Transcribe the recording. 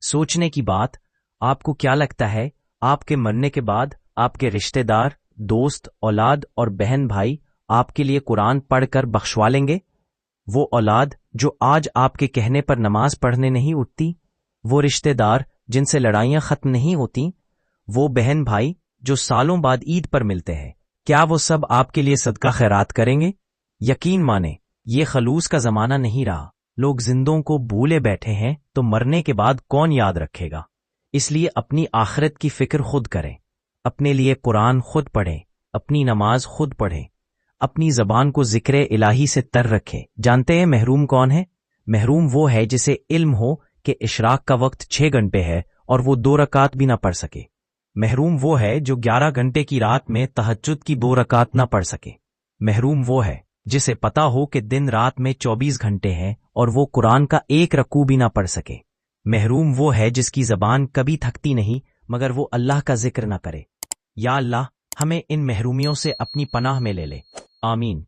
سوچنے کی بات، آپ کو کیا لگتا ہے آپ کے مرنے کے بعد آپ کے رشتہ دار، دوست، اولاد اور بہن بھائی آپ کے لیے قرآن پڑھ کر بخشوا لیں گے؟ وہ اولاد جو آج آپ کے کہنے پر نماز پڑھنے نہیں اٹھتی، وہ رشتہ دار جن سے لڑائیاں ختم نہیں ہوتی، وہ بہن بھائی جو سالوں بعد عید پر ملتے ہیں، کیا وہ سب آپ کے لیے صدقہ خیرات کریں گے؟ یقین مانیں، یہ خلوص کا زمانہ نہیں رہا۔ لوگ زندوں کو بھولے بیٹھے ہیں تو مرنے کے بعد کون یاد رکھے گا؟ اس لیے اپنی آخرت کی فکر خود کریں، اپنے لیے قرآن خود پڑھیں، اپنی نماز خود پڑھیں، اپنی زبان کو ذکر الہی سے تر رکھیں۔ جانتے ہیں محروم کون ہے؟ محروم وہ ہے جسے علم ہو کہ اشراق کا وقت 6 گھنٹے ہے اور وہ 2 رکعت بھی نہ پڑھ سکے۔ محروم وہ ہے جو 11 گھنٹے کی رات میں تہجد کی 2 رکعت نہ پڑھ سکے۔ محروم وہ ہے جسے پتا ہو کہ دن رات میں 24 گھنٹے ہیں اور وہ قرآن کا 1 رکوع بھی نہ پڑھ سکے۔ محروم وہ ہے جس کی زبان کبھی تھکتی نہیں مگر وہ اللہ کا ذکر نہ کرے۔ یا اللہ، ہمیں ان محرومیوں سے اپنی پناہ میں لے لے، آمین۔